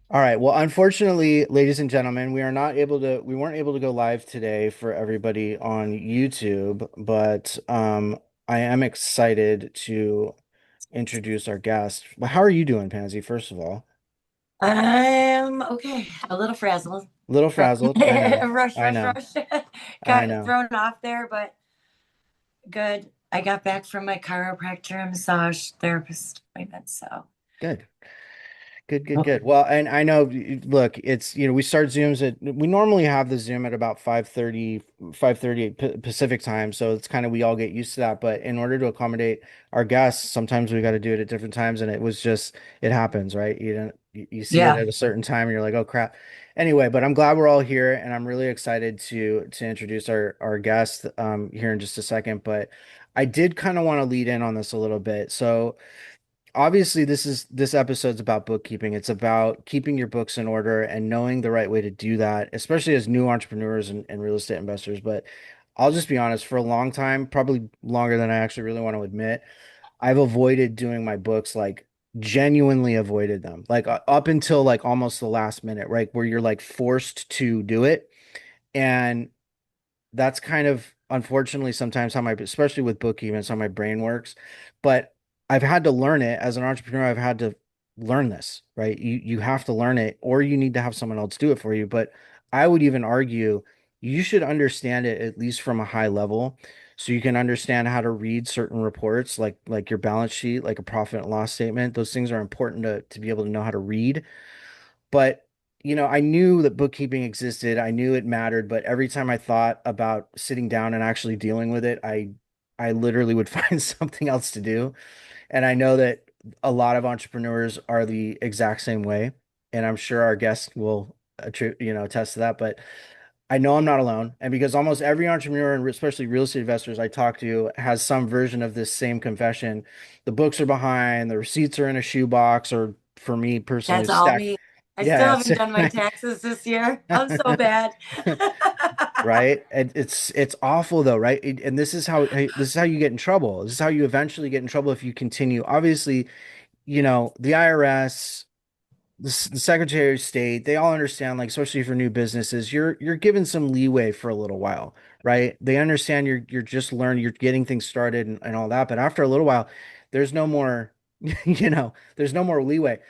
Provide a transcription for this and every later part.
All right. Well, unfortunately, ladies and gentlemen, we weren't able to go live today for everybody on YouTube, but I am excited to introduce our guest. Well, how are you doing, Pansy, first of all? I'm okay. A little frazzled A little from frazzled. I know. rush, I rush, know. rush. I Got know. thrown off there, but good. I got back from my chiropractor and massage therapist appointment, so Good. Good, good, good. Well, and I know, look, we start we normally have the Zoom at about 5:30 Pacific time. So it's kind of, we all get used to that. But in order to accommodate our guests, sometimes we got to do it at different times. And it happens, right? You see it yeah. at a certain time and you're like, oh crap. Anyway, but I'm glad we're all here and I'm really excited to introduce our guest here in just a second. But I did kind of want to lead in on this a little bit. So, obviously this episode's about bookkeeping. It's about keeping your books in order and knowing the right way to do that, especially as new entrepreneurs and real estate investors. But I'll just be honest, for a long time, probably longer than I actually really want to admit, I've avoided doing my books, like genuinely avoided them, like up until like almost the last minute, right? Where you're like forced to do it. And that's kind of unfortunately sometimes how especially with bookkeeping, it's how my brain works. But I've had to learn it as an entrepreneur. I've had to learn this, right? You have to learn it, or you need to have someone else do it for you. But I would even argue you should understand it at least from a high level, so you can understand how to read certain reports, like your balance sheet, like a profit and loss statement. Those things are important to be able to know how to read. But, I knew that bookkeeping existed. I knew it mattered, but every time I thought about sitting down and actually dealing with it, I literally would find something else to do. And I know that a lot of entrepreneurs are the exact same way, and I'm sure our guests will attest to that, but I know I'm not alone. And because almost every entrepreneur and especially real estate investors I talk to has some version of this same confession. The books are behind, the receipts are in a shoebox, or for me personally, That's all stacked. me. I still Yeah, haven't done my taxes this year. I'm so bad. right. And it's awful though, right? And this is how you get in trouble. This is how you eventually get in trouble if you continue. Obviously, the IRS, the Secretary of State, they all understand, like, especially for new businesses, you're given some leeway for a little while, right? They understand you're just learning, you're getting things started and all that. But after a little while, there's no more, there's no more leeway.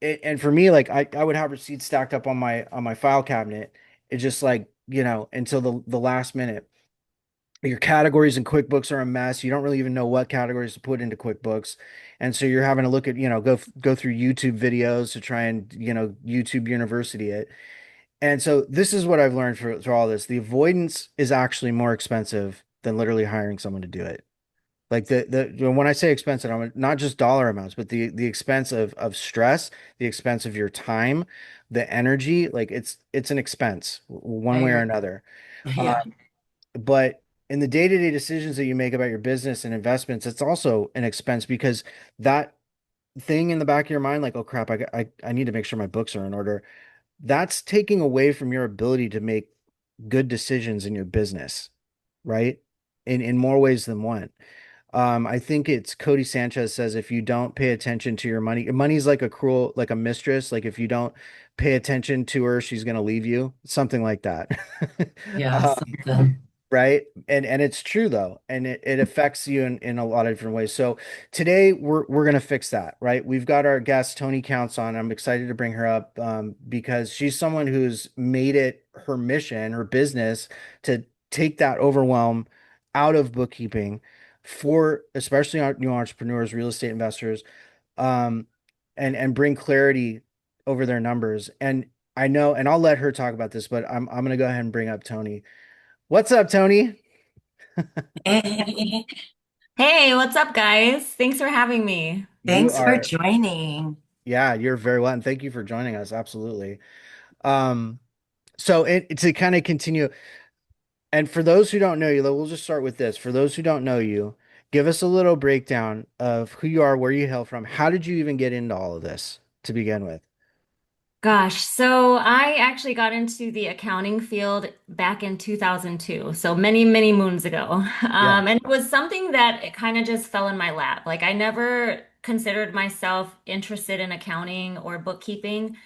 And for me, like I would have receipts stacked up on my file cabinet. It's just like, until the last minute. Your categories in QuickBooks are a mess. You don't really even know what categories to put into QuickBooks. And so you're having to look at, go through YouTube videos to try and, YouTube University it. And so this is what I've learned through all this. The avoidance is actually more expensive than literally hiring someone to do it. Like when I say expensive, I'm not just dollar amounts, but the expense of stress, the expense of your time, the energy, like it's an expense I one way or agree. another. Yeah. But in the day-to-day decisions that you make about your business and investments, it's also an expense because that thing in the back of your mind, like, oh crap, I need to make sure my books are in order. That's taking away from your ability to make good decisions in your business, right? In more ways than one. I think it's Cody Sanchez says if you don't pay attention to your money's like like a mistress. Like if you don't pay attention to her, she's gonna leave you. Something like that. Yeah, Uh, something. right. And it's true though, and it affects you in a lot of different ways. So today we're gonna fix that, right? We've got our guest Toni Counts on. I'm excited to bring her up because she's someone who's made it her mission, her business, to take that overwhelm out of bookkeeping for especially our new entrepreneurs, real estate investors, um, and bring clarity over their numbers. And I know, and I'll let her talk about this, but I'm gonna go ahead and bring up Toni. What's up, Toni? Hey, what's up, guys? Thanks for having me. You Thanks for are, joining. yeah, you're very well, and thank you for joining us. Absolutely. Um, so to kind of continue, and for those who don't know you, we'll just start with this. For those who don't know you, give us a little breakdown of who you are, where you hail from. How did you even get into all of this to begin with? Gosh, so I actually got into the accounting field back in 2002, so many, many moons ago. Yeah. And it was something that it kind of just fell in my lap. Like I never considered myself interested in accounting or bookkeeping,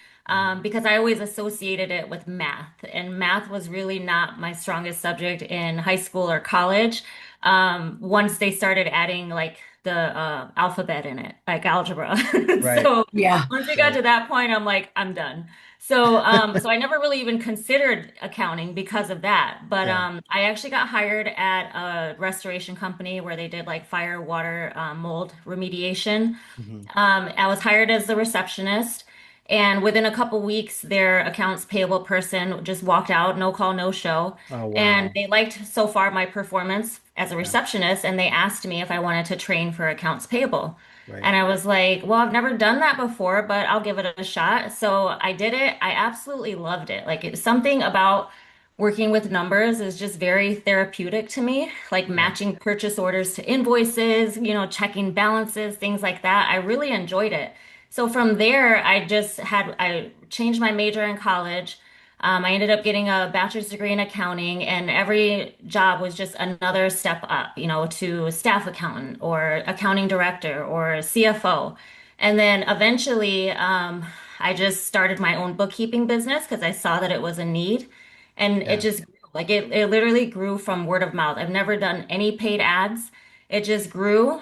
because I always associated it with math, and math was really not my strongest subject in high school or college. Once they started adding like the alphabet in it, like algebra. Right. So Yeah. once we got Right. to that point, I'm like, I'm done. So, so I never really even considered accounting because of that. But Yeah. I actually got hired at a restoration company where they did like fire, water, mold remediation. Hmm. I was hired as the receptionist, and within a couple weeks, their accounts payable person just walked out, no call, no show. Oh, And wow. they liked so far my performance as a Yeah. receptionist, and they asked me if I wanted to train for accounts payable. Right. And I was like, well, I've never done that before, but I'll give it a shot. So I did it. I absolutely loved it. Like it's something about working with numbers is just very therapeutic to me, like Yeah. matching purchase orders to invoices, checking balances, things like that. I really enjoyed it. So from there, I changed my major in college. I ended up getting a bachelor's degree in accounting, and every job was just another step up, to staff accountant or accounting director or CFO. And then eventually, I just started my own bookkeeping business because I saw that it was a need. And it Yeah. just grew. Like it literally grew from word of mouth. I've never done any paid ads. It just grew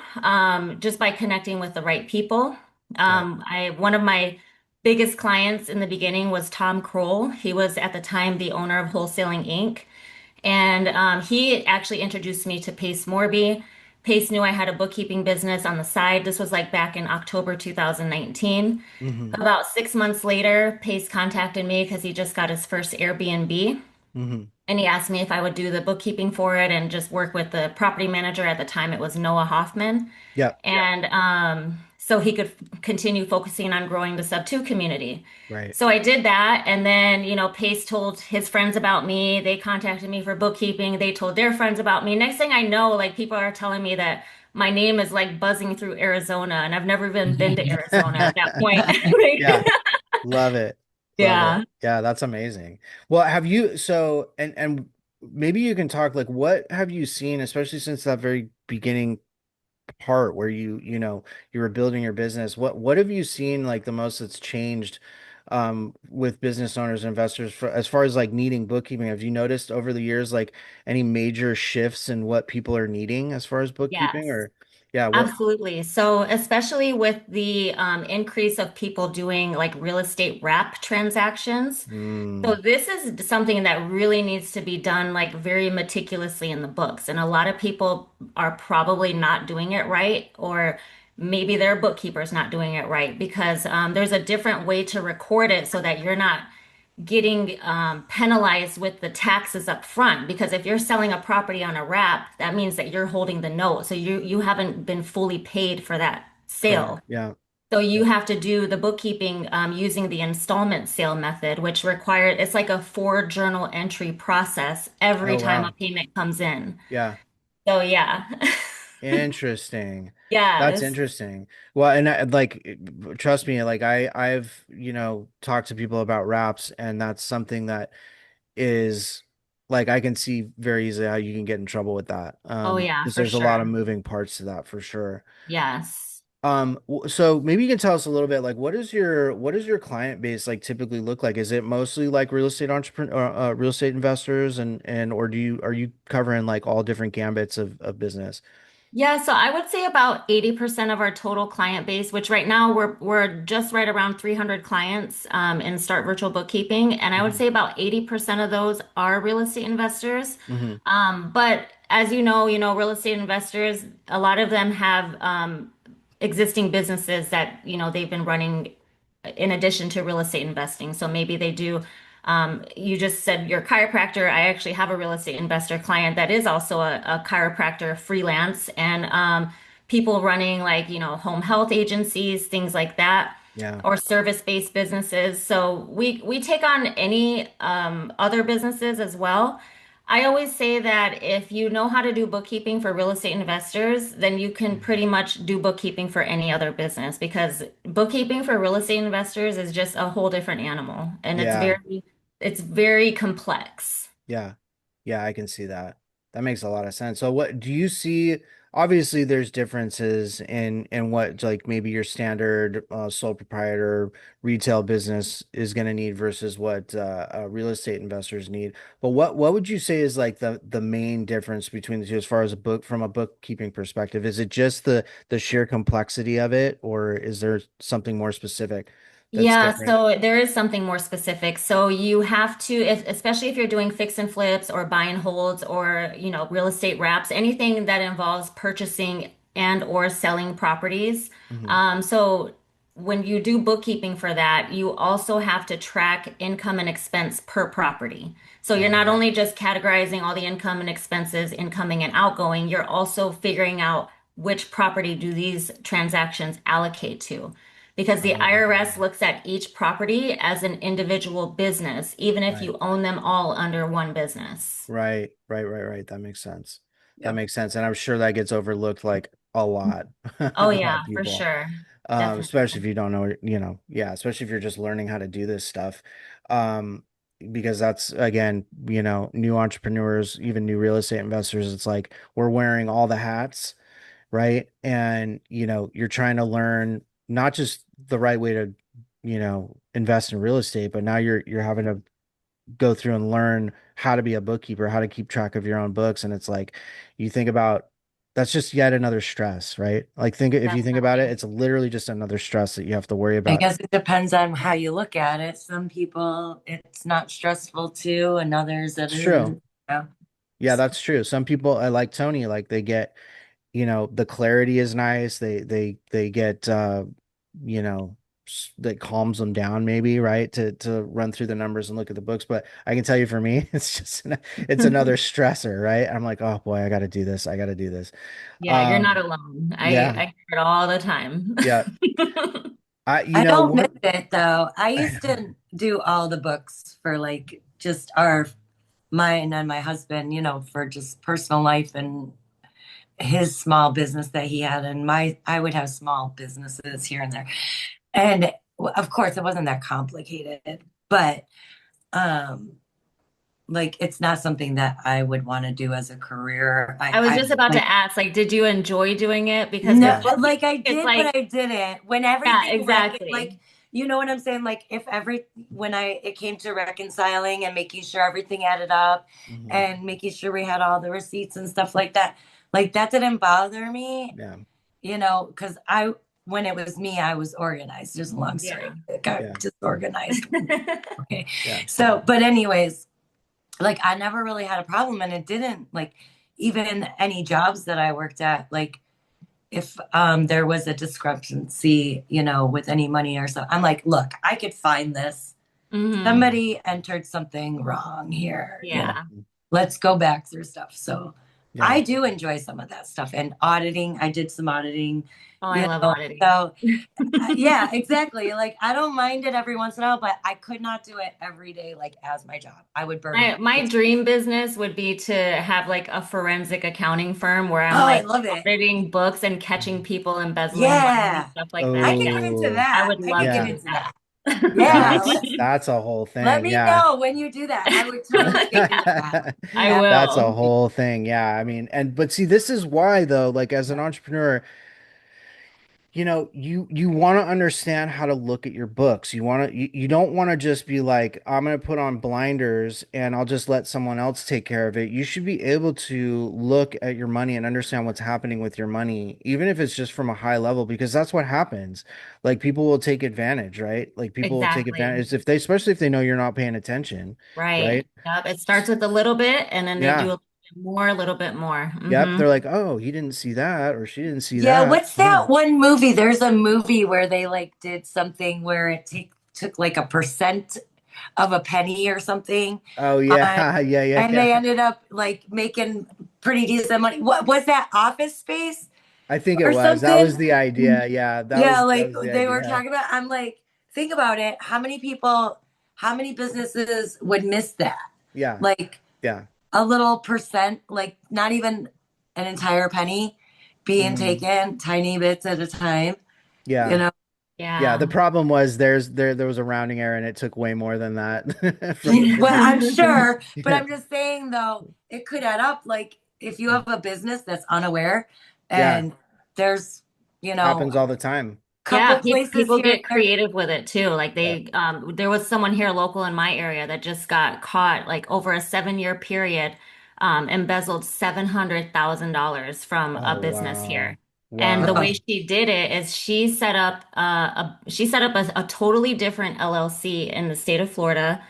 just by connecting with the right people. Yeah. One of my biggest clients in the beginning was Tom Kroll. He was at the time the owner of Wholesaling Inc. And he actually introduced me to Pace Morby. Pace knew I had a bookkeeping business on the side. This was like back in October 2019. Hmm. About 6 months later, Pace contacted me because he just got his first Airbnb. Hmm. And he asked me if I would do the bookkeeping for it and just work with the property manager at the time. It was Noah Hoffman. Yeah. And so he could continue focusing on growing the sub two community. Right. So I did that. And then, Pace told his friends about me. They contacted me for bookkeeping. They told their friends about me. Next thing I know, like people are telling me that my name is like buzzing through Arizona, and I've never even been to Arizona at that point. Yeah. Like, Love it. Love it. yeah. Yeah, that's amazing. Well, have you so and maybe you can talk like what have you seen, especially since that very beginning part where you were building your business. What have you seen like the most that's changed with business owners and investors as far as like needing bookkeeping? Have you noticed over the years like any major shifts in what people are needing as far as bookkeeping Yes. or yeah, what Absolutely. So, especially with the increase of people doing like real estate wrap transactions. So, mm, this is something that really needs to be done like very meticulously in the books. And a lot of people are probably not doing it right, or maybe their bookkeeper's not doing it right because there's a different way to record it so that you're not getting penalized with the taxes up front because if you're selling a property on a wrap, that means that you're holding the note. So you haven't been fully paid for that correct. sale. Yeah. So you Yeah. have to do the bookkeeping using the installment sale method, which requires it's like a 4 journal entry process every Oh time a wow. payment comes in. Yeah. So yeah. Interesting. That's Yes. interesting. Well, and like, trust me, like I've, talked to people about wraps, and that's something that is like I can see very easily how you can get in trouble with that. Oh yeah, Because for there's a lot of sure. moving parts to that for sure. Yes. So maybe you can tell us a little bit, like, what does your client base like typically look like? Is it mostly like real estate entrepreneur, real estate investors, and or are you covering like all different gambits of business? Yeah, so I would say about 80% of our total client base, which right now we're just right around 300 clients in Start Virtual Bookkeeping, and I would Hmm. say about 80% of those are real estate investors. Hmm. But as real estate investors, a lot of them have existing businesses that they've been running in addition to real estate investing. So maybe they do, you just said your chiropractor. I actually have a real estate investor client that is also a chiropractor freelance and people running like, home health agencies, things like that, Yeah. or service-based businesses. So we take on any other businesses as well. I always say that if you know how to do bookkeeping for real estate investors, then you can Mhm. pretty much do bookkeeping for any other business because bookkeeping for real estate investors is just a whole different animal and Yeah. it's very complex. Yeah. Yeah, I can see that. That makes a lot of sense. So what do you see? obviously there's differences in what like maybe your standard sole proprietor retail business is going to need versus what real estate investors need. But what would you say is like the main difference between the two as far as a book from a bookkeeping perspective? Is it just the sheer complexity of it, or is there something more specific that's Yeah, different? so there is something more specific. So you have to, especially if you're doing fix and flips or buy and holds or, real estate wraps, anything that involves purchasing and or selling properties. Hmm. So when you do bookkeeping for that, you also have to track income and expense per property. So you're not only just categorizing all the income and expenses, incoming and outgoing, you're also figuring out which property do these transactions allocate to because the IRS looks at each property as an individual business, even if Right. you own them all under one business. Right. That makes sense. That Yep. makes sense. And I'm sure that gets overlooked like a lot Oh, by yeah, for people. sure. Especially if Definitely. you don't know, yeah, especially if you're just learning how to do this stuff. Um, because that's again, new entrepreneurs, even new real estate investors, it's like we're wearing all the hats, right? And you're trying to learn not just the right way to, invest in real estate, but now you're having to go through and learn how to be a bookkeeper, how to keep track of your own books. And it's like you think about that's just yet another stress, right? Like think if you think about it, Definitely. it's literally just another stress that you have to worry I about. guess it depends on how you look at it. Some people it's not stressful too, and others it It's is. true. Yeah. Yeah, that's true. Some people I like Tony, like they get, the clarity is nice. They get that calms them down maybe, right? To run through the numbers and look at the books. But I can tell you for me, it's just it's another stressor, right? I'm like, oh boy, I got to do this. I got to do this. Yeah, you're not Um, alone. I yeah, I hear it all the time. yeah. I, I don't miss one, it though. I used to do all the books for like just our mine and my husband, for just personal life and his small business that he had and my I would have small businesses here and there. And of course it wasn't that complicated, but um like it's not something that I would want to do as a career. I was I just about like to ask, like, did you enjoy doing it? Because no, with yeah, like I bookkeeping, it's did, but like, I didn't. When yeah, everything exactly. like you know what I'm saying? Like if every when I it came to reconciling and making sure everything added up hmm and making sure we had all the receipts and stuff like that didn't bother me, yeah, because I when it was me, I was organized. There's a long story. Yeah. I got yeah, disorganized. Okay. yeah. So, but anyways, like I never really had a problem and it didn't like even any jobs that I worked at, like if there was a discrepancy, with any money or so, I'm like, look, I could find this. Hmm. Somebody entered something wrong here, Yeah. let's go back through stuff. So Yeah. I do enjoy some of that stuff and auditing. I did some auditing, Oh, I you love know. auditing. So yeah, exactly. Like I don't mind it every once in a while, but I could not do it every day, like as my job. I would burn My out. my dream business would be to have like a forensic accounting firm where I'm Oh, I like love it. auditing books and catching Mhm. people embezzling money and Yeah, stuff like I that. could Yeah, get into Oh, I that. would I could love to get yeah. do into that. that. Yeah, That's a whole let thing. me Yeah. know when you do that. I would totally get into that. I That's a will. whole thing. Yeah. I mean, but see, this is why though, like as an entrepreneur, you want to understand how to look at your books. You don't want to just be like, I'm going to put on blinders and I'll just let someone else take care of it. You should be able to look at your money and understand what's happening with your money, even if it's just from a high level, because that's what happens. Like people will take advantage, right? Like people will take Exactly. advantage especially if they know you're not paying attention, Right. right? Yep. It starts with a little bit and then they do a Yeah. little bit more, a little bit more. Yep. Hmm. They're like, oh, he didn't see that or she didn't see Yeah, that. what's Yeah. that one movie? There's a movie where they like did something where it took like a percent of a penny or something, Oh uh, yeah. and Yeah. they ended up like making pretty decent money. What was that, Office Space I think it or was. That was something? the idea. Yeah, that Yeah, was that like was the they were idea. talking about. I'm like, think about it. How many people, how many businesses would miss that? Yeah. Like Yeah. a little percent, like not even an entire penny being hmm taken, tiny bits at a time, you Yeah. know? Yeah. The Yeah. problem was there was a rounding error and it took way more than that from the Well, business. I'm sure, but Yeah. I'm just saying though, it could add up. Like if you have a business that's unaware Yeah. And there's, you know, Happens all the time. Yeah, couple pe places people here get and there. creative with it too. Like Yeah. there was someone here local in my area that just got caught like over a 7 year period, embezzled $700,000 from a Oh, business here. wow. And the way Wow. she did it is she set up a totally different LLC in the state of Florida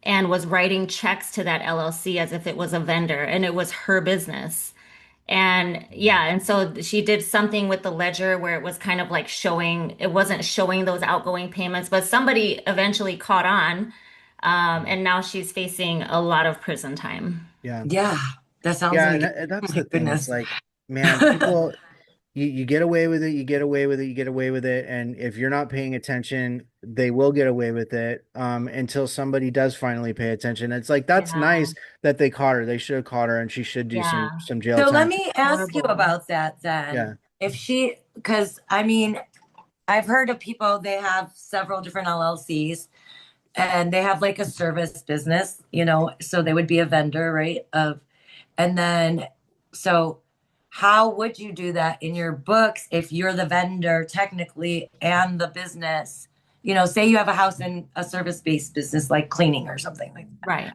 and was writing checks to that LLC as if it was a vendor and it was her business. And yeah, and so she did something with the ledger where it was kind of like showing, it wasn't showing those outgoing payments, but somebody eventually caught on. And now she's facing a lot of prison time. Yeah. Yeah, that sounds Yeah, and like it. Oh that's my the thing. It's goodness. like, man, people, you get away with it, you get away with it, you get away with it, and if you're not paying attention, they will get away with it until somebody does finally pay attention. It's like that's Yeah, nice that they caught her. They should have caught her, and she should do yeah, some jail So let time. me ask you horrible. about that then. Yeah, If she, because I mean, I've heard of people, they have several different LLCs and they have like a service business, so they would be a vendor, right? And then, so how would you do that in your books if you're the vendor technically and the business? Say you have a house and a service-based business like cleaning or something like that, Right.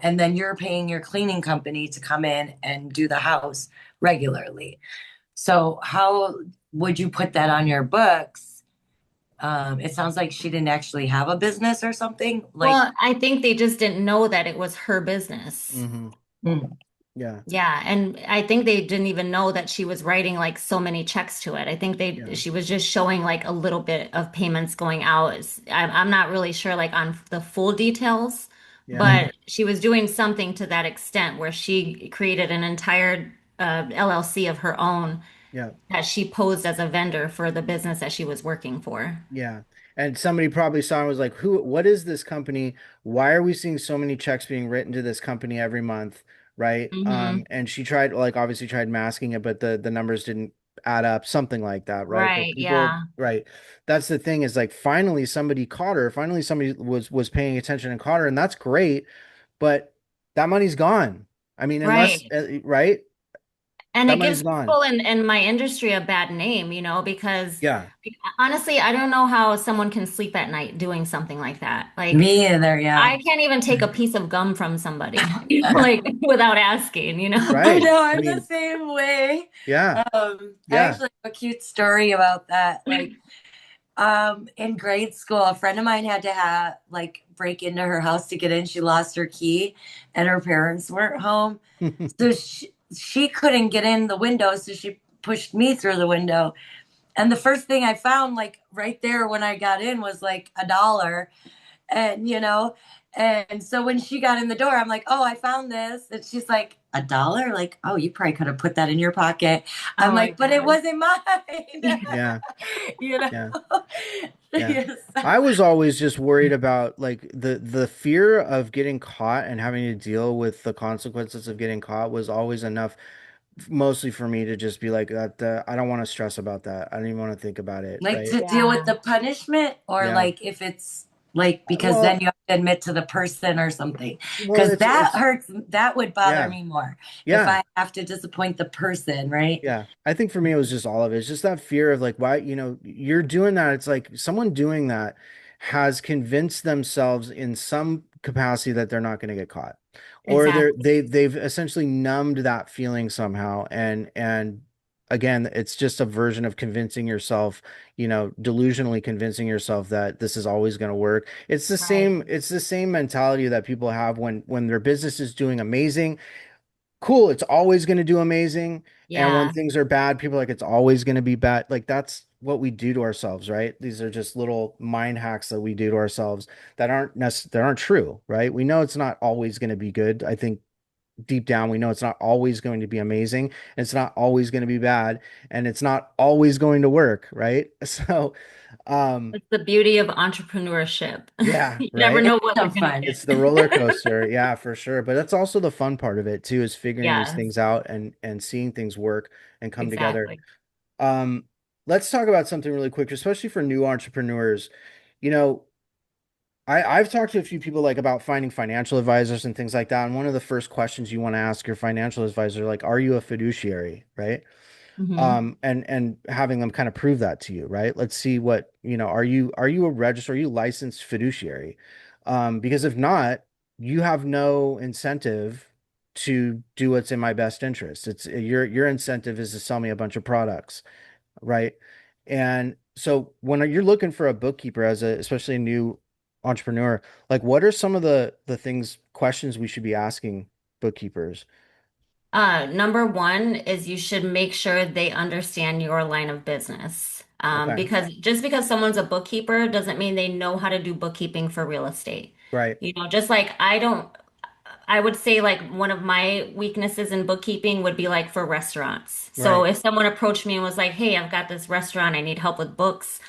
and then you're paying your cleaning company to come in and do the house regularly. So how would you put that on your books? It sounds like she didn't actually have a business or something. Like, Well, I think they just didn't know that it was her business. hmm, mm, yeah, Yeah, and I think they didn't even know that she was writing like so many checks to it. I think yeah, she was just showing like a little bit of payments going out. I'm not really sure like on the full details, yeah, mm. but she was doing something to that extent where she created an entire LLC of her own yeah. that she posed as a vendor for the business that she was working for. Yeah. And somebody probably saw and was like, what is this company? Why are we seeing so many checks being written to this company every month? Right. Hmm. And she tried, like, obviously tried masking it, but the numbers didn't add up, something like that. Right. But Right, people, yeah. right. That's the thing is like, finally somebody caught her. Finally somebody was paying attention and caught her. And that's great. But that money's gone. I mean, unless, Right. right. And That it money's gives gone. people in my industry a bad name, because Yeah. honestly, I don't know how someone can sleep at night doing something like that. Like, Me either, yeah. I can't even take a piece of gum from somebody, like without asking, I Right. know, I I'm the mean, same way. yeah. I Yeah. actually have a cute story about that. Like, in grade school, a friend of mine had to have like break into her house to get in. She lost her key and her parents weren't home. So she couldn't get in the window, so she pushed me through the window. And the first thing I found, like right there when I got in, was like $1. And and so when she got in the door, I'm like, oh, I found this. And she's like, $1? Like, oh, you probably could have put that in your pocket. Oh I'm my like, but it God. wasn't mine. Yeah. you know Yeah. Yeah. Yes. I was always just worried about like the fear of getting caught and having to deal with the consequences of getting caught was always enough mostly for me to just be like that I don't want to stress about that. I don't even want to think about it, Like right? to deal with Yeah. the punishment, or Yeah. like if it's like because then Well, you have to admit to the person or something. well Because it's that it's hurts. That would bother yeah. me more if Yeah. I have to disappoint the person, right? Yeah, I think for me it was just all of it. It's just that fear of like, why, you're doing that. It's like someone doing that has convinced themselves in some capacity that they're not going to get caught, or Exactly. they've essentially numbed that feeling somehow. And again, it's just a version of convincing yourself, delusionally convincing yourself that this is always going to work. Right. It's the same mentality that people have when their business is doing amazing. Cool, it's always going to do amazing. And when Yeah. things are bad, people are like, it's always going to be bad. Like that's what we do to ourselves, right? These are just little mind hacks that we do to ourselves that aren't true, right? We know it's not always going to be good. I think deep down, we know it's not always going to be amazing. And it's not always going to be bad. And it's not always going to work, right? So, um, It's the beauty of entrepreneurship. yeah, You never right. know It's what so you're gonna fun. get. It's the roller coaster, yeah, for sure. But that's also the fun part of it too, is figuring these Yes, things out and seeing things work and come together. exactly. Um, let's talk about something really quick, especially for new entrepreneurs. You know, I've talked to a few people like about finding financial advisors and things like that. And one of the first questions you want to ask your financial advisor, like, are you a fiduciary, right? Hmm. and having them kind of prove that to you, right? Let's see what, are you a registered, are you licensed fiduciary? Because if not, you have no incentive to do what's in my best interest. It's your incentive is to sell me a bunch of products, right? And so when you're looking for a bookkeeper as especially a new entrepreneur, like what are some of the things, questions we should be asking bookkeepers? Number one is you should make sure they understand your line of business. Okay. Because just because someone's a bookkeeper doesn't mean they know how to do bookkeeping for real estate. Right. Just like I would say like one of my weaknesses in bookkeeping would be like for restaurants. So Right. if someone approached me and was like, "Hey, I've got this restaurant, I need help with books,"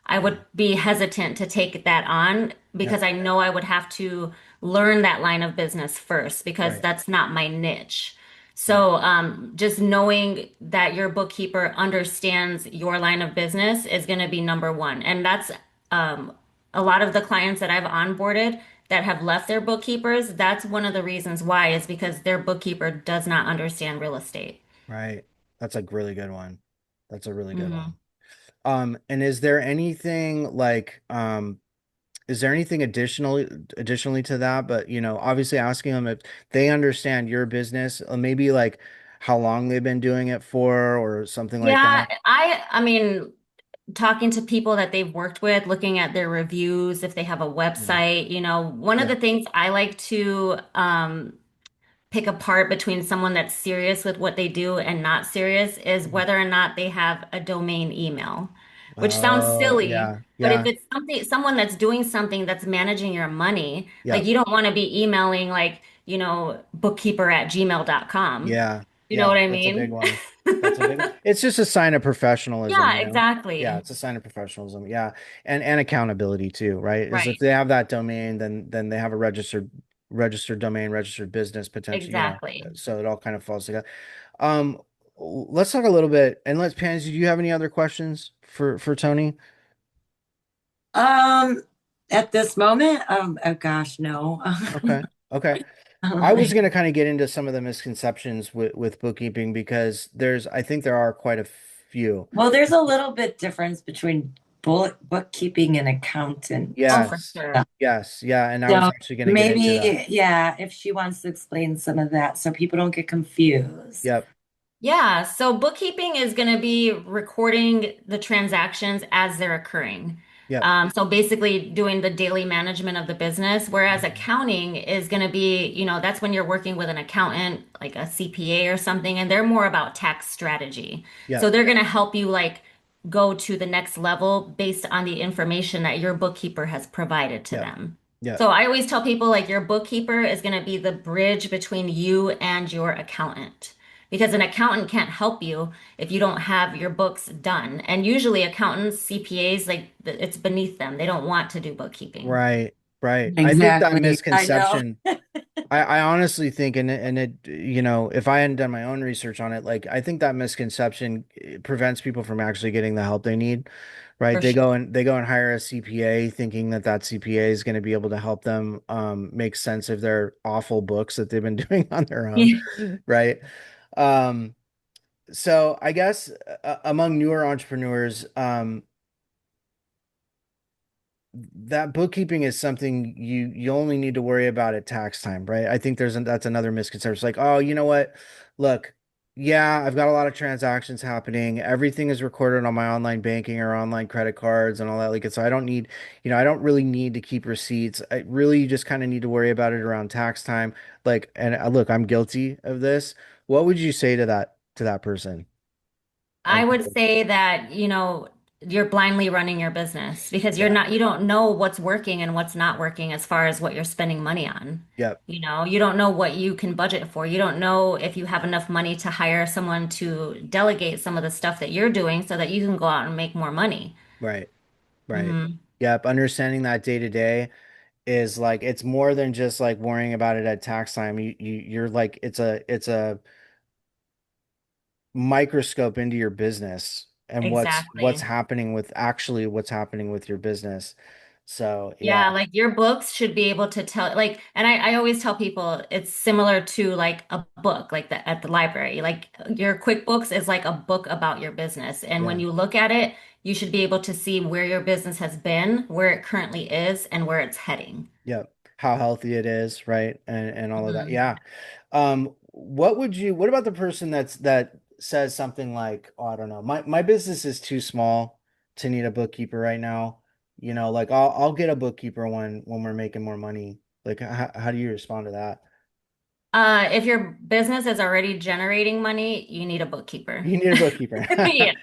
I would be hesitant to take that on Yep. because I know I would have to learn that line of business first because Right. that's not my niche. Right. So just knowing that your bookkeeper understands your line of business is going to be number one. And that's um, a lot of the clients that I've onboarded that have left their bookkeepers, that's one of the reasons why is because their bookkeeper does not understand real estate. Right. That's a really good one. That's a really good Mhm. one. And is there anything like, is there anything additionally to that? But obviously asking them if they understand your business, maybe like how long they've been doing it for, or something like Yeah, that. I mean, talking to people that they've worked with, looking at their reviews, if they have a Yeah. website, one of Yeah. the things I like to pick apart between someone that's serious with what they do and not serious is Mhm. whether or not they have a domain email, which sounds Oh, silly, yeah. but if Yeah. it's someone that's doing something that's managing your money, like Yep. you don't want to be emailing like, bookkeeper at gmail.com. Yeah, You know yeah, what I that's a big mean? one. That's a big one. It's just a sign of professionalism, Yeah, Yeah, exactly. it's a sign of professionalism. Yeah, and accountability too, right? Is if Right. they have that domain, then they have a registered domain, registered business potential, Exactly. so it all kind of falls together. Um, let's talk a little bit, and let's Pansy, do you have any other questions for Tony? Um, at this moment, oh gosh, no. Okay. Okay. I was Um, going to kind of get into some of the misconceptions with bookkeeping because I think there are quite a few. well, there's a little bit difference between bookkeeping and accountant. Oh, for Yes. sure. Yes. Yeah. And I was So actually going to get into that. maybe, yeah, if she wants to explain some of that so people don't get confused. Yep. Yeah, so bookkeeping is going to be recording the transactions as they're occurring. Yep. So basically doing the daily management of the business, whereas Mhm. accounting is going to be, that's when you're working with an accountant, like a CPA or something, and they're more about tax strategy. So Yep. they're going to help you like go to the next level based on the information that your bookkeeper has provided to Yep. them. Yep. So I always tell people like your bookkeeper is going to be the bridge between you and your accountant because an accountant can't help you if you don't have your books done. And usually accountants, CPAs, like it's beneath them. They don't want to do bookkeeping. Right. Right. I think that Exactly. I know. misconception, I honestly think, if I hadn't done my own research on it, like I think that misconception prevents people from actually getting the help they need, right? For sure. They go and hire a CPA thinking that CPA is going to be able to help them make sense of their awful books that they've been doing on their own, Yeah. right? Um, so I guess among newer entrepreneurs, that bookkeeping is something you only need to worry about at tax time, right? I think that's another misconception. It's like, oh, you know what? Look, yeah, I've got a lot of transactions happening. Everything is recorded on my online banking or online credit cards and all that. Like, so I don't need, I don't really need to keep receipts. I really just kind of need to worry about it around tax time. Like, and look, I'm guilty of this. What would you say to that person? I would say that, you're blindly running your business because Yeah. you don't know what's working and what's not working as far as what you're spending money on. Yep. You don't know what you can budget for. You don't know if you have enough money to hire someone to delegate some of the stuff that you're doing so that you can go out and make more money. Right. Right. Hmm. Yep. Understanding that day to day is like it's more than just like worrying about it at tax time. You're like it's a microscope into your business and what's Exactly. happening with actually what's happening with your business. So yeah, Yeah, like your books should be able to tell, like, and I always tell people it's similar to like a book, like the at the library. Like your QuickBooks is like a book about your business. And when yeah, you look at it, you should be able to see where your business has been, where it currently is, and where it's heading. yeah. How healthy it is, right? And all of that. Mhm. Yeah. What about the person that says something like, oh, I don't know, my business is too small to need a bookkeeper right now. Like I'll get a bookkeeper when we're making more money. Like how do you respond to that? If your business is already generating money, you need a bookkeeper. You need a bookkeeper. Yeah.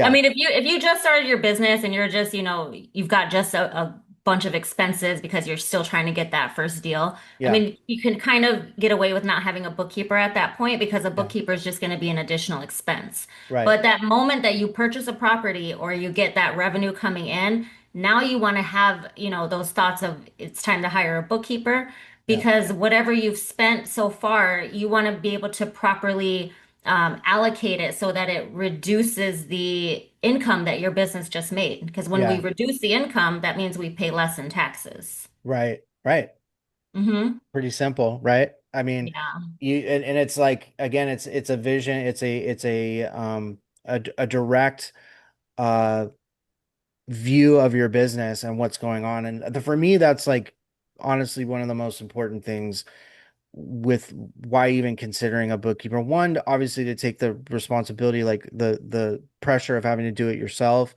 I Yeah, mean, if you just started your business and you're just, you've got just a bunch of expenses because you're still trying to get that first deal. I yeah, mean, you can kind of get away with not having a bookkeeper at that point because a yeah. bookkeeper is just going to be an additional expense. Right. But that moment that you purchase a property or you get that revenue coming in, now you want to have, those thoughts of it's time to hire a bookkeeper Yeah, because whatever you've spent so far, you want to be able to properly allocate it so that it reduces the income that your business just made. Because when we yeah. reduce the income, that means we pay less in taxes. Right, right. Hmm. Pretty simple, right? I mean, Yeah, and it's like again, it's a vision, a direct uh view of your business and what's going on. And for me, that's like honestly one of the most important things with why even considering a bookkeeper. One, obviously to take the responsibility, like the pressure of having to do it yourself,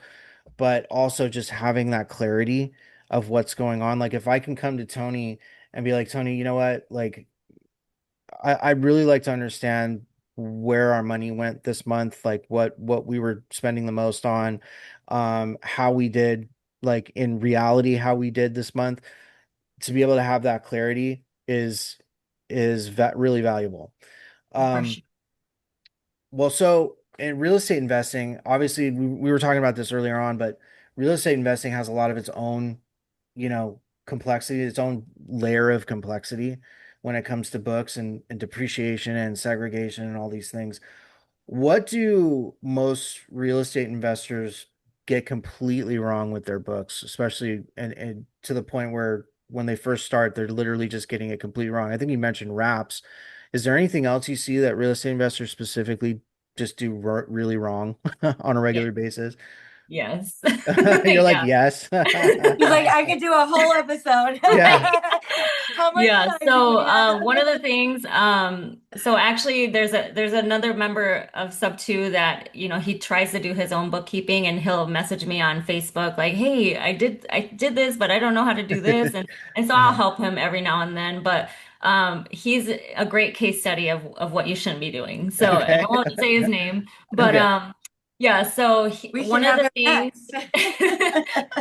but also just having that clarity of what's going on. Like if I can come to Tony and be like, Tony, you know what? Like I'd really like to understand where our money went this month, like what we were spending the most on, how we did, like in reality, how we did this month. To be able to have that clarity is really valuable. for Um, sure. well, so in real estate investing, obviously we were talking about this earlier on, but real estate investing has a lot of its own, complexity, its own layer of complexity when it comes to books and depreciation and segregation and all these things. What do most real estate investors get completely wrong with their books, especially and to the point where when they first start, they're literally just getting it completely wrong? I think you mentioned wraps. Is there anything else you see that real estate investors specifically just do really wrong on a Yeah. regular basis? Yes. You're like, Yeah. yes. He's like, I could do a whole episode. Yeah. How much Yeah, time do so we have? one of the things, so actually there's another member of Sub 2 that, he tries to do his own bookkeeping and he'll message me on Facebook like, "Hey, I did this, but I don't know how to do this." And so I'll Uh-huh. help him every now and then, but he's a great case study of what you shouldn't be doing. So, and I Okay. won't say his name, but Okay. yeah, so We should one of have the him things next.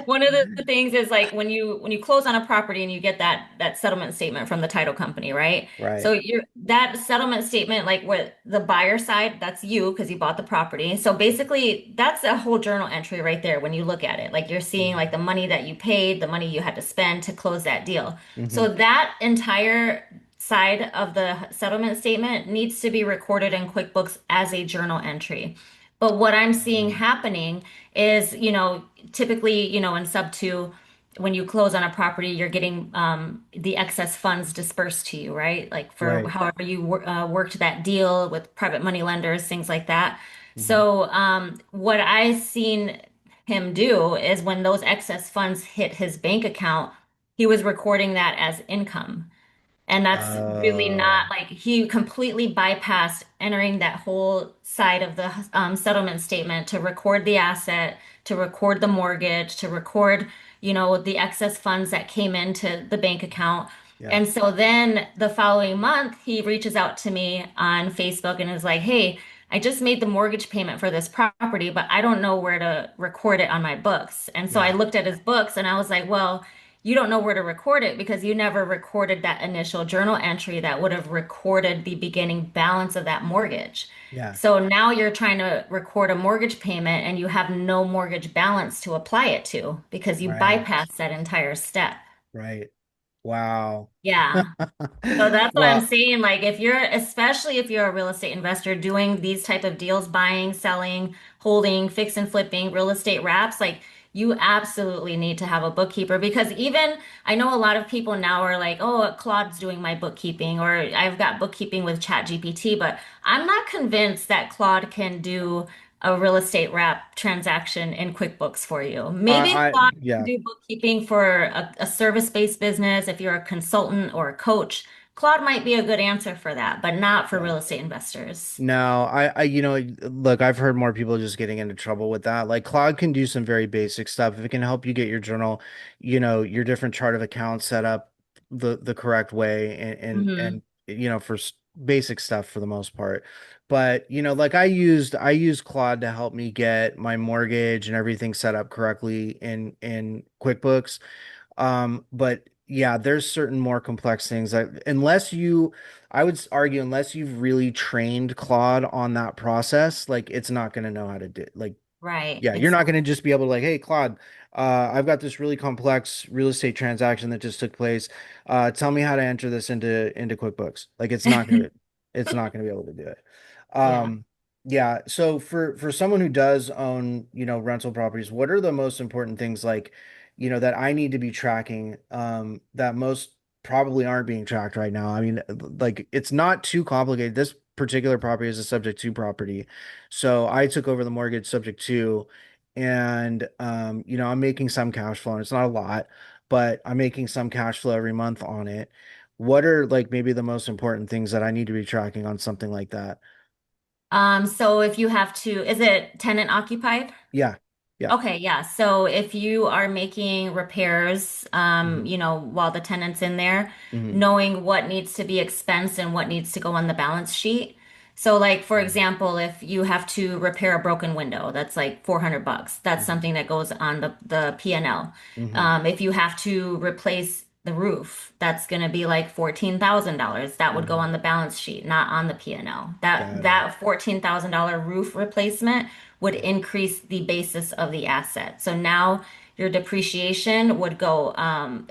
one of the things is like when you close on a property and you get that settlement statement from the title company, right? Right. So you're that settlement statement, like with the buyer side, that's you because you bought the property. So basically, that's a whole journal entry right there when you look at it. Like you're seeing Mhm. like the money that you paid, the money you had to spend to close that deal. So Mhm. that entire side of the settlement statement needs to be recorded in QuickBooks as a journal entry. But what I'm seeing Mhm. happening is, typically, in sub two, when you close on a property, you're getting the excess funds dispersed to you, right? Like for Right. however you worked that deal with private money lenders, things like that. Mhm. So what I've seen him do is when those excess funds hit his bank account, he was recording that as income. And that's really Uh, not like he completely bypassed entering that whole side of the settlement statement to record the asset, to record the mortgage, to record, the excess funds that came into the bank account. yeah. And so then the following month, he reaches out to me on Facebook and is like, "Hey, I just made the mortgage payment for this property, but I don't know where to record it on my books." And so I Yeah. looked at his books and I was like, "Well, you don't know where to record it because you never recorded that initial journal entry that would have recorded the beginning balance of that mortgage. Yeah. So now you're trying to record a mortgage payment and you have no mortgage balance to apply it to because you Right. bypassed that entire step." Right. Wow. Yeah. So that's what I'm Well, saying. Like especially if you're a real estate investor doing these type of deals, buying, selling, holding, fix and flipping, real estate wraps, like you absolutely need to have a bookkeeper because even I know a lot of people now are like, oh, Claude's doing my bookkeeping or I've got bookkeeping with ChatGPT, but I'm not convinced that Claude can do a real estate wrap transaction in QuickBooks for you. Maybe Claude can Yeah. do bookkeeping for a service-based business if you're a consultant or a coach. Claude might be a good answer for that, but not for Yeah. real estate investors. No, look, I've heard more people just getting into trouble with that. Like Claude can do some very basic stuff. If it can help you get your journal, your different chart of accounts set up the correct way and Hmm. for basic stuff for the most part. But, like I used Claude to help me get my mortgage and everything set up correctly in QuickBooks. But yeah, there's certain more complex things that I would argue, unless you've really trained Claude on that process, like it's not going to know how to do, like, Right. yeah, you're not going to just be able to like, hey, Claude, I've got this really complex real estate transaction that just took place. Tell me how to enter this into QuickBooks. Like, it's not gonna be able to do it. Yeah. Um, yeah. So for someone who does own, rental properties, what are the most important things like, that I need to be tracking, that most probably aren't being tracked right now? I mean, like, it's not too complicated. This particular property is a subject to property. So I took over the mortgage subject to, and I'm making some cash flow, and it's not a lot, but I'm making some cash flow every month on it. What are like maybe the most important things that I need to be tracking on something like that? So if you have to, is it tenant occupied? Yeah. Yeah. Okay, yeah. So if you are making repairs, Hmm. while the tenant's in there, Hmm. knowing what needs to be expensed and what needs to go on the balance sheet. So like for example, if you have to repair a broken window, that's like $400. That's Hmm. something that goes on the P&L. Hmm. If you have to replace the roof, that's going to be like $14,000. That would go Hmm. on the balance sheet, not on the P&L. That Got it. that $14,000 roof replacement would increase the basis of the asset. So now your depreciation would go,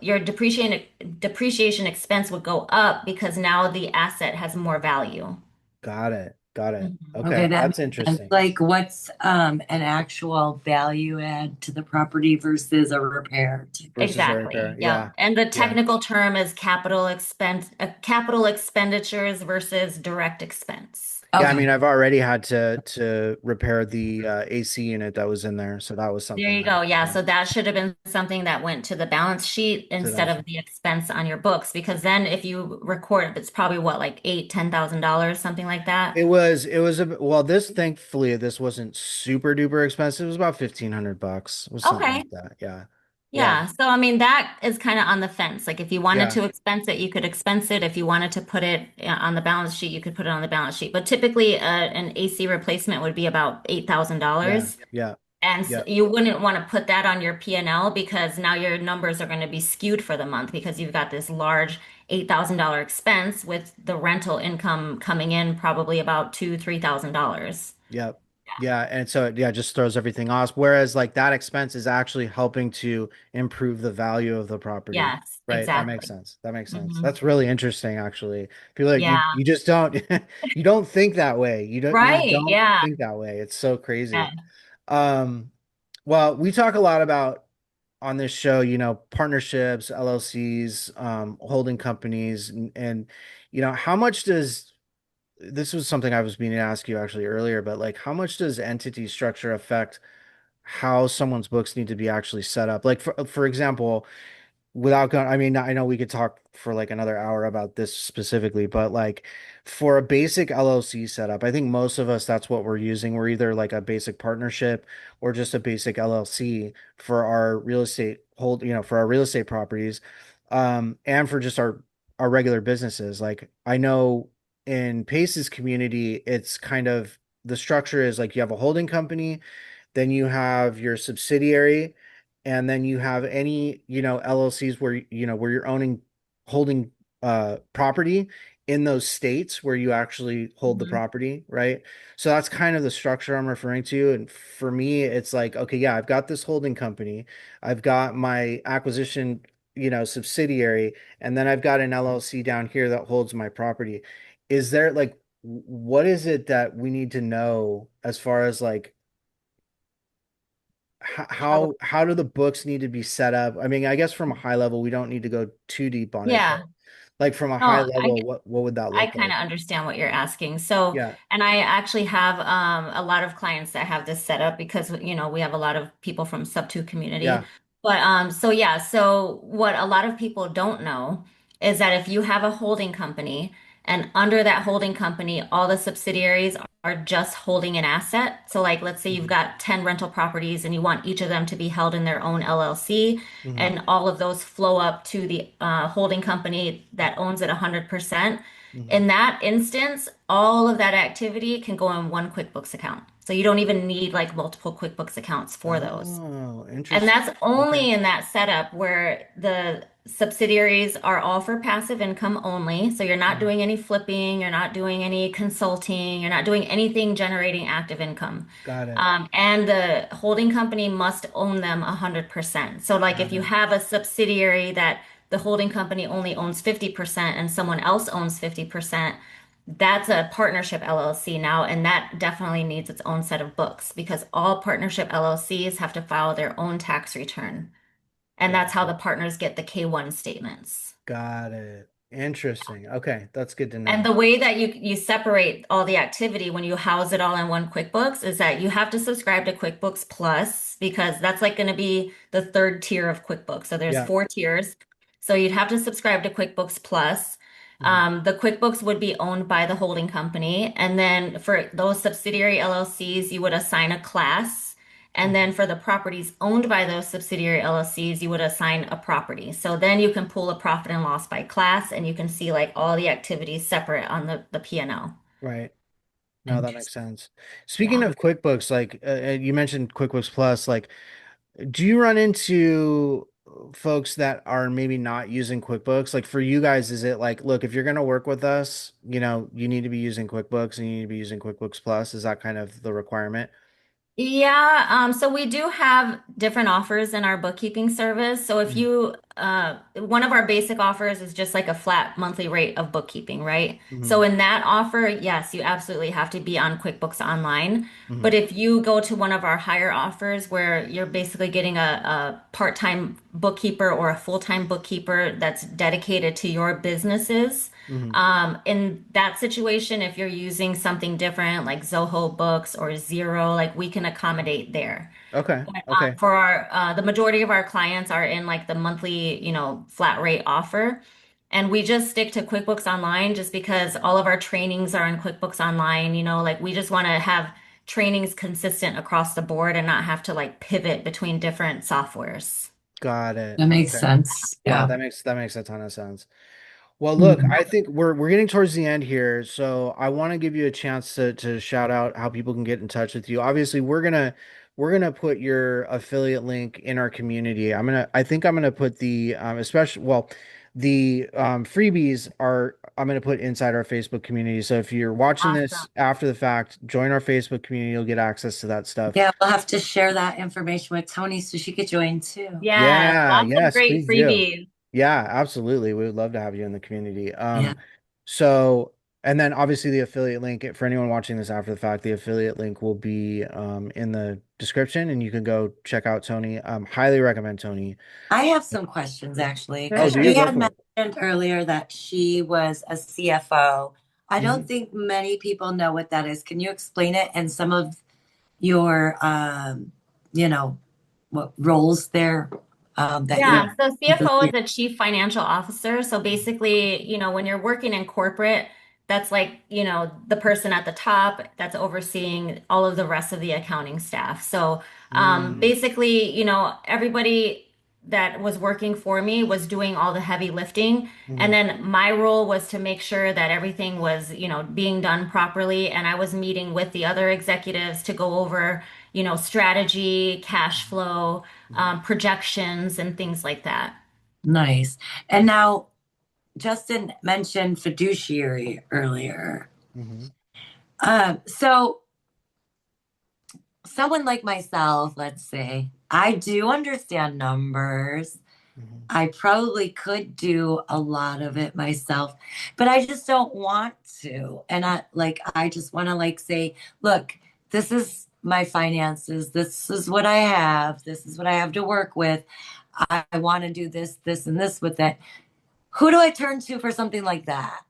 your depreciation expense would go up because now the asset has more value. Got it. Got it. Mhm. Okay, Okay, that that's makes sense. interesting. Like, what's an actual value add to the property versus a repair type of Versus a thing? repair. Exactly. Yeah. Yeah. And the Yeah. technical term is capital expenditures versus direct expense. Yeah, I mean, Okay. I've already had to repair the AC unit that was in there, so that was There something you that, go. Yeah. yeah. So that should have been something that went to the balance sheet So instead that's of the expense on your books, because then if you record, it's probably what, like $10,000, something like that. well, thankfully this wasn't super duper expensive. It was about $1,500. It was something Okay. like that. Yeah. Yeah. Yeah. So, I mean, that is kind of on the fence. Like, if you wanted Yeah. to expense it, you could expense it. If you wanted to put it on the balance sheet, you could put it on the balance sheet. But typically, an AC replacement would be about Yeah. $8,000. Yeah. And Yeah. you wouldn't want to put that on your P&L because now your numbers are going to be skewed for the month because you've got this large $8,000 expense with the rental income coming in probably about $2,000, $3,000. Yep. Yeah. And so yeah, it just throws everything off. Whereas like that expense is actually helping to improve the value of the property. Yes, Right. That makes exactly. sense. That makes sense. Hmm. That's really interesting, actually. People like Yeah. you just don't you don't think that way. You just Right. don't Yeah. think that way. It's so Yeah. crazy. Um, well, we talk a lot about on this show, partnerships, LLCs, holding companies, and how much does this was something I was meaning to ask you actually earlier, but like how much does entity structure affect how someone's books need to be actually set up? Like for example, without going, I mean, I know we could talk for like another hour about this specifically, but like for a basic LLC setup, I think most of us, that's what we're using. We're either like a basic partnership or just a basic LLC for our real estate for our real estate properties, and for just our regular businesses. Like I know in Pace's community, it's kind of the structure is like you have a holding company, then you have your subsidiary, and then you have any, LLCs where, where you're holding property in those states where you actually hold the Mhm. property, right? So that's kind of the structure I'm referring to. And for me, it's like, okay, yeah, I've got this holding company, I've got my acquisition, subsidiary, and then I've got an LLC down here that holds my property. Is there like, what is it that we need to know as far as like how do the books need to be set up? I mean, I guess from a high level, we don't need to go too deep on it, but Yeah. like from a high No, level, what would that I look kind like? of understand what you're asking. So, Yeah. and I actually have a lot of clients that have this set up because, we have a lot of people from sub two community. Yeah. But so yeah, so what a lot of people don't know is that if you have a holding company and under that holding company, all the subsidiaries are just holding an asset. So like let's say you've Hmm. got 10 rental properties and you want each of them to be held in their own LLC Hmm. and all of those flow up to the holding company that owns it 100%. Hmm. In that instance, all of that activity can go in one QuickBooks account. So you don't even need like multiple QuickBooks accounts for those. Oh, And interesting. that's Okay. only in that setup where the subsidiaries are all for passive income only. So you're not Mhm. doing any flipping, you're not doing any consulting, you're not doing anything generating active income. Got it. And the holding company must own them 100%. So like if Got you it. have a subsidiary that the holding company only owns 50% and someone else owns 50%, that's a partnership LLC now, and that definitely needs its own set of books because all partnership LLCs have to file their own tax return. And Got that's how the it. partners get the K-1 statements. Got it. Interesting. Okay, that's good to And know. the way that you separate all the activity when you house it all in one QuickBooks is that you have to subscribe to QuickBooks Plus because that's like going to be the third tier of QuickBooks. So there's Yeah. four tiers. So you'd have to subscribe to QuickBooks Plus. Hmm. The QuickBooks would be owned by the holding company. And then for those subsidiary LLCs, you would assign a class. And Hmm. then for the properties owned by those subsidiary LLCs, you would assign a property. So then you can pull a profit and loss by class and you can see like all the activities separate on the P&L. Right. No, that makes Interesting. sense. Speaking Yeah. of QuickBooks, like you mentioned QuickBooks Plus, like do you run into folks that are maybe not using QuickBooks? Like for you guys, is it like, look, if you're going to work with us, you need to be using QuickBooks and you need to be using QuickBooks Plus? Is that kind of the requirement? Yeah, so we do have different offers in our bookkeeping service. So if Mm-hmm. you, one of our basic offers is just like a flat monthly rate of bookkeeping, right? Mm-hmm. So in that offer, yes, you absolutely have to be on QuickBooks Online. Mm-hmm. But if you go to one of our higher offers where you're basically getting a part-time bookkeeper or a full-time bookkeeper that's dedicated to your businesses, Mm-hmm. in that situation, if you're using something different like Zoho Books or Zero, like we can accommodate there. Okay. But Okay. for the majority of our clients are in like the monthly, flat rate offer. And we just stick to QuickBooks Online just because all of our trainings are in QuickBooks Online, like we just want to have trainings consistent across the board and not have to like pivot between different softwares. Got it. That makes Okay. sense. Yeah, Yeah. that makes a ton of sense. Well, look, Mhm. I think we're getting towards the end here, so I want to give you a chance to shout out how people can get in touch with you. Obviously, we're gonna put your affiliate link in our community. I think I'm gonna put the especially well, the freebies are I'm gonna put inside our Facebook community. So if you're watching this Awesome. after the fact, join our Facebook community. You'll get access to that stuff. Yeah, we'll have to share that information with Toni so she could join too. Yes, Yeah, lots of yes, great please do. freebies. Yeah, absolutely. We would love to have you in the community. Yeah. So, and then obviously the affiliate link for anyone watching this after the fact, the affiliate link will be in the description and you can go check out Toni. Highly recommend Toni. I have some questions actually, Sure, Oh, because do you sure. she go had for it? mentioned earlier that she was a CFO. I don't Hmm. think many people know what that is. Can you explain it and some of your, you know, what roles there that you're Yeah, so as a CFO is CFO? a chief financial officer. So basically, when you're working in corporate, that's like, the person at the top that's overseeing all of the rest of the accounting staff. So Mm-hmm. basically, everybody that was working for me was doing all the heavy lifting. And then my role was to make sure that everything was, being done properly. And I was meeting with the other executives to go over, strategy, cash flow, projections and things like that. Nice. And now Justin mentioned fiduciary earlier. Hmm. So someone like myself, let's say, I do understand numbers. Hmm. I probably could do a lot of it myself, but I just don't want to. And I just want to like say, look, this is my finances. This is what I have. This is what I have to work with. I want to do this, this, and this with it. Who do I turn to for something like that?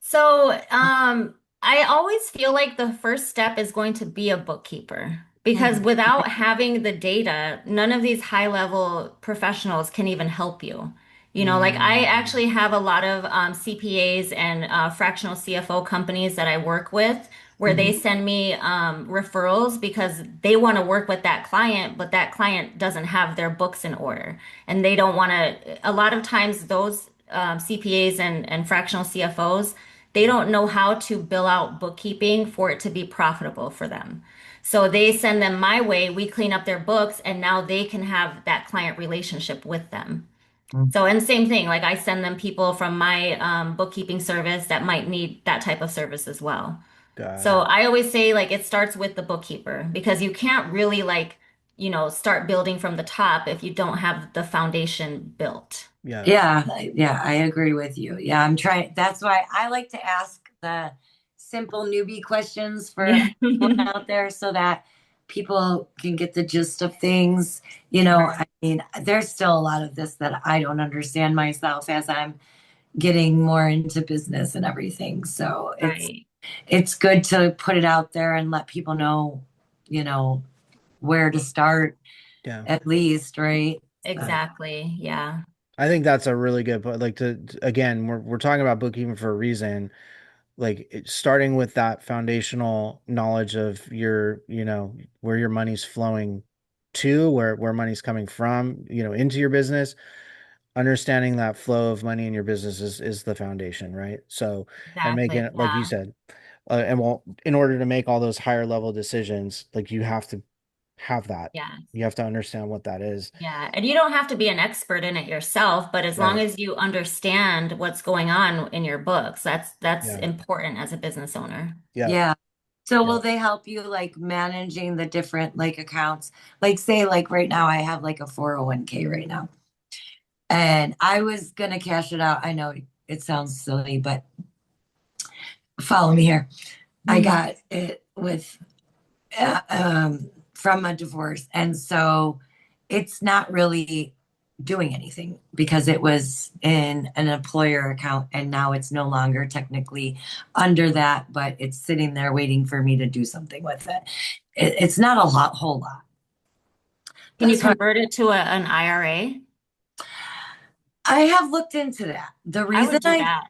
So, I always feel like the first step is going to be a bookkeeper because Mhm. without having the data, none of these high level professionals can even help you. Like I Mm, actually have a lot of CPAs and fractional CFO companies that I work with where they Mhm. send me referrals because they want to work with that client, but that client doesn't have their books in order. And they don't want to, a lot of times, those CPAs and fractional CFOs, they don't know how to bill out bookkeeping for it to be profitable for them. So they send them my way, we clean up their books, and now they can have that client relationship with them. So, and same thing, like I send them people from my bookkeeping service that might need that type of service as well. got So it. I always say like it starts with the bookkeeper because you can't really like, start building from the top if you don't have the foundation built. Yes. Yeah, yeah, I agree with you. Yeah, I'm trying. That's why I like to ask the simple newbie questions for Yeah. everyone out there so that people can get the gist of things. Right. I mean, there's still a lot of this that I don't understand myself as I'm getting more into business and everything. So Right. it's good to put it out there and let people know, you know, where to start Yeah. at least, right? So, Exactly. Yeah. I think that's a really good point. Like again, we're talking about bookkeeping for a reason. Like starting with that foundational knowledge of where your money's flowing to, where money's coming from, into your business. Understanding that flow of money in your business is the foundation, right? So, and making Exactly. it, like you Yeah. said, and well, in order to make all those higher level decisions, like you have to have that. Yeah. You have to understand what that is. Yeah. And you don't have to be an expert in it yourself, but as long Right. as you understand what's going on in your books, that's Yeah. important as a business owner. Yeah. yeah. So will Yeah. they help you like managing the different like accounts? Like say like right now I have like a 401k right now. And I was gonna cash it out. I know it sounds silly, but follow me here. I Mhm. got it with from a divorce, and so it's not really doing anything because it was in an employer account, and now it's no longer technically under that, but it's sitting there waiting for me to do something with it. It's not a whole lot. Can you That's why convert it to an IRA? I have looked into that. The I reason would do that.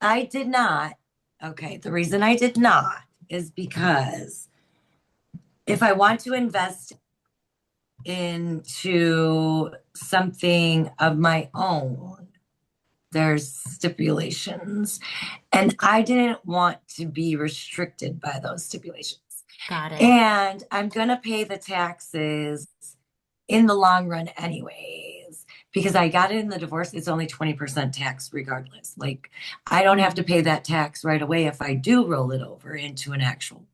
I did not, okay, the reason I did not is because if I want to invest into something of my own, there's stipulations. And I didn't want to be restricted by those stipulations. Got it. And I'm going to pay the taxes in the long run, anyways, because I got it in the divorce. It's only 20% tax, regardless. Like, I don't have to pay that tax right away if I do roll it over into an actual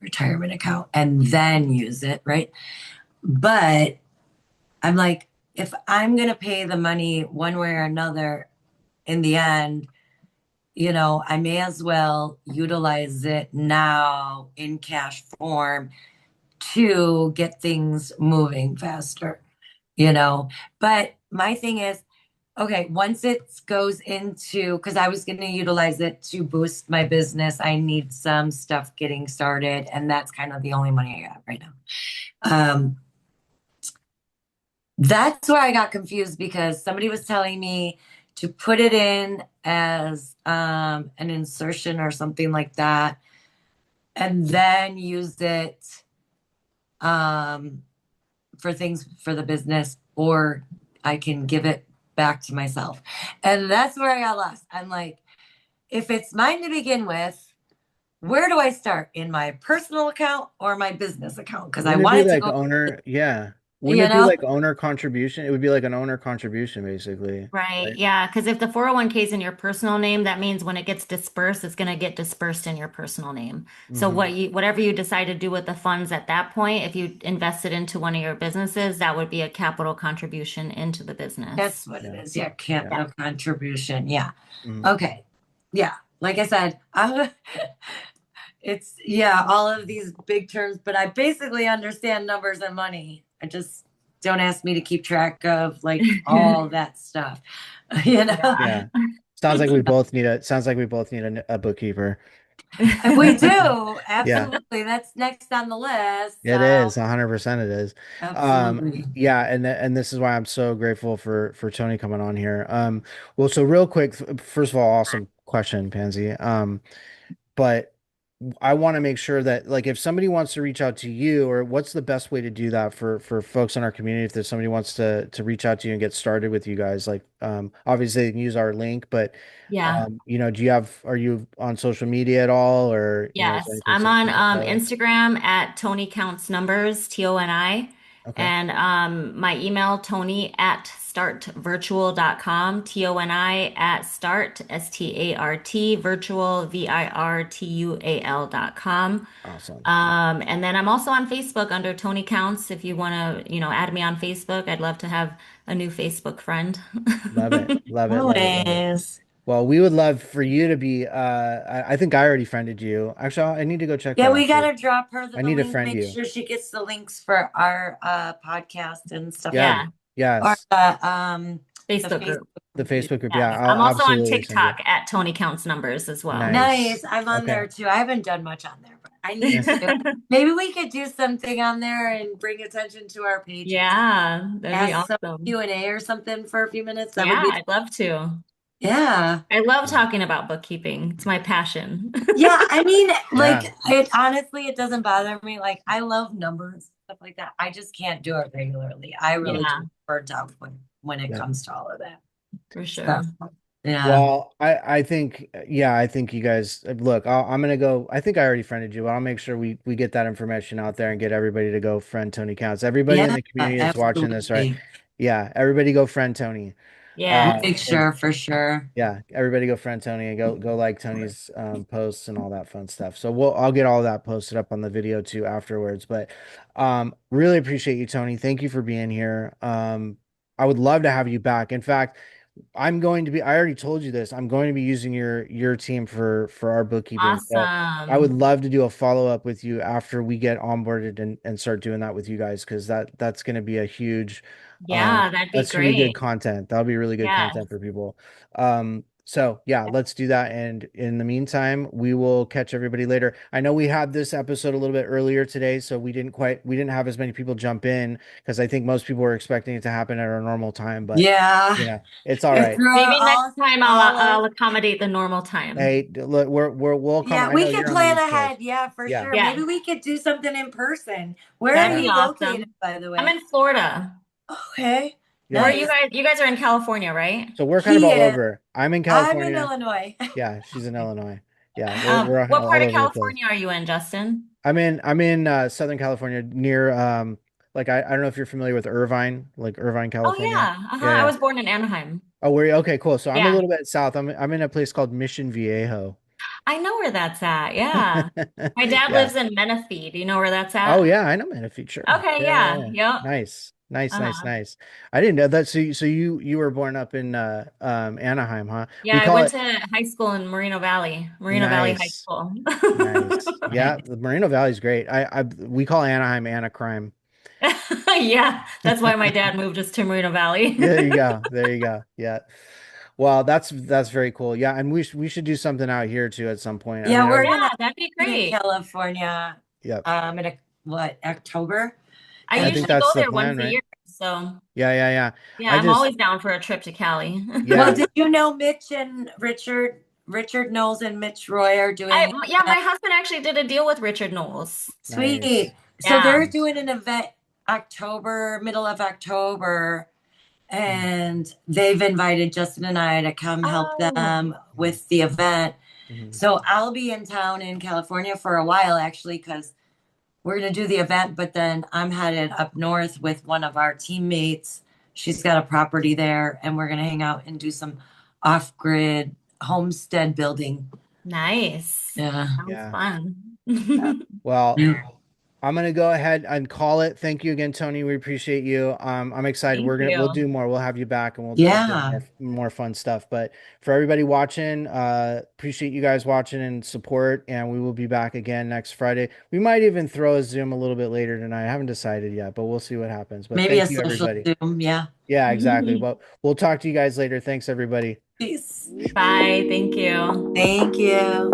retirement account and then use it, right? But I'm like, if I'm going to pay the money one way or another in the end, I may as well utilize it now in cash form to get things moving faster, you know. But my thing is, okay, once it goes into, because I was going to utilize it to boost my business, I need some stuff getting started, and that's kind of the only money I got right now. Um, That's where I got confused because somebody was telling me to put it in as an insertion or something like that, and then use it um, for things for the business, or I can give it back to myself. And that's where I got lost. I'm like, if it's mine to begin with, where do I start? In my personal account or my business account? Because I Wouldn't it be wanted to like go, owner? Yeah. Wouldn't you it be know, like owner contribution? It would be like an owner contribution, basically, Right. right? Yeah. Because if the 401k is in your personal name, that means when it gets dispersed, it's going to get dispersed in your personal name. So Hmm. whatever you decide to do with the funds at that point, if you invest it into one of your businesses, that would be a capital contribution into the business. that's what it Yeah. is. Yeah, Yeah. Yeah. capital contribution. Yeah. Mhm. Okay. Yeah. Like I said, It's yeah, all of these big terms, but I basically understand numbers and money. I just don't ask me to keep track of like all that stuff, you know? Yeah. Yeah. Sounds like we both need a bookkeeper. We do, Yeah. absolutely. That's next on the list. It So is 100% it is. Um, absolutely. yeah, and this is why I'm so grateful for Tony coming on here. Well, so real quick, first of all, awesome question, Pansy. But I want to make sure that like if somebody wants to reach out to you, or what's the best way to do that for folks in our community, if there's somebody wants to reach out to you and get started with you guys, like obviously they can use our link, but Yeah. are you on social media at all, or is there Yes, anything I'm so on people follow? Instagram at Tony Counts Numbers, Toni, Okay, and my email, Tony at startvirtual.com, Toni at start, START, virtual, VIRTUAL.com. awesome. And then I'm also on Facebook under Tony Counts. If you want to, add me on Facebook, I'd love to have a new Facebook friend. Love it. Love it. Love it. Love it. Always. Well, we would love for you to be I think I already friended you. Actually, I need to go check Yeah, that we actually. gotta drop her I the need to link, friend make you. sure she gets the links for our podcast and stuff like Yeah. Yeah, or Yes. the Facebook Facebook group. The group. Facebook group. Yeah, Yes. I'll I'm also on absolutely send you. TikTok at Tony Counts Numbers as well. Nice. Nice. I'm on Okay. there too. I haven't done much on there, but I Yeah. need to. Maybe we could do something on there and bring attention to our pages. Yeah, that'd be Ask some awesome. Q&A or something for a few minutes. That would Yeah, be I'd love to. yeah. I love talking about bookkeeping. It's my passion. Yeah, I mean, like Yeah. it honestly, it doesn't bother me. Like I love numbers, stuff like that. I just can't do it regularly. I really Yeah, do burnt out when it Yeah. comes to all of that. for So sure. yeah. Well, I think yeah, I think you guys look. I'm gonna go. I think I already friended you, but I'll make sure we get that information out there and get everybody to go friend Tony Counts. Everybody in Yeah, the community that's watching this, right? absolutely. Yeah, everybody go friend Tony. We'll Yes. make And sure for sure. yeah, everybody go friend Tony and go like Tony's posts and all that fun stuff. So I'll get all that posted up on the video too afterwards. But really appreciate you, Tony. Thank you for being here. I would love to have you back. In fact, I already told you this. I'm going to be using your team for our bookkeeping. So I would Awesome. love to do a follow-up with you after we get onboarded and start doing that with you guys, because that's going to be a huge Yeah, that'd be that's gonna be good great. content. That'll be really good Yes. content for people. So yeah, let's do that. And in the meantime, we will catch everybody later. I know we had this episode a little bit earlier today, so we didn't have as many people jump in because I think most people were expecting it to happen at our normal time, but Yeah. it's all It's right. Maybe next time all I'll of accommodate the normal time. Hey, look, we'll come. yeah, I we know can you're on the plan East Coast. ahead. Yeah, for Yeah, sure. Yeah, Maybe we could do something in person. Where are that'd yeah, be you located, awesome. by the I'm way? in Florida. Okay. Where are yeah. you Nice. guys? You guys are in California, right? So we're kind of He all is. over. I'm in I'm in California. Illinois. Yeah, she's in Illinois. Yeah, we're What all part of over the place. California are you in, Justin? I'm in Southern California near like I don't know if you're familiar with Irvine, like Irvine, Oh California. yeah. Uh-huh. Yeah, I yeah. was born in Anaheim. Oh, where okay, cool. So I'm a Yeah. little bit south. I'm in a place called Mission Viejo. I know where that's at. Yeah. My dad Yeah. lives in Menifee. Do you know where that's Oh at? yeah, I know Manistee, sure. Okay, Yeah, yeah, yeah. yeah. Yep. Nice. Nice, nice, Uh-huh. nice. I didn't know that. So you were born up in Anaheim, huh? Yeah, We I call went it to high school in Moreno Valley High nice. School. Nice. Yeah, Nice. the Moreno Valley's great. We call Anaheim Anacrime. Yeah, that's why my dad moved us to Moreno Valley. There you go. There you go. Yeah. Well, that's very cool. Yeah, and we should do something out here too at some point. I Yeah, mean, we're Yeah, gonna that'd be be in great. California yeah, in October. I I And think usually go that's the there plan, once a right? year. So, Yeah, yeah, yeah. yeah, I I'm just always down for a trip to Cali. well, yeah, did you know Mitch and Richard Knowles and Mitch Roy are doing Yeah, my husband actually did a deal with Richard Knowles. nice, sweet. So Yeah. they're nice. doing an event middle of October, Mhm, and they've invited Justin and I to come help Oh, them mhm, with the event. mhm. So I'll be in town in California for a while actually, because we're going to do the event, but then I'm headed up north with one of our teammates. She's got a property there, and we're going to hang out and do some off-grid homestead building. nice. Yeah. Sounds Yeah. fun. Well, Yeah. I'm gonna go ahead and call it. Thank you again, Tony. We appreciate you. I'm excited. Thank We'll you. do more. We'll have you back and we'll do Yeah. more fun stuff. But for everybody watching, appreciate you guys watching and support. And we will be back again next Friday. We might even throw a Zoom a little bit later tonight. I haven't decided yet, but we'll see what happens. But Maybe a thank you, social everybody. Zoom. Yeah. Yeah, exactly. But we'll talk to you guys later. Thanks, everybody. Peace. Bye. Thank you. Thank you.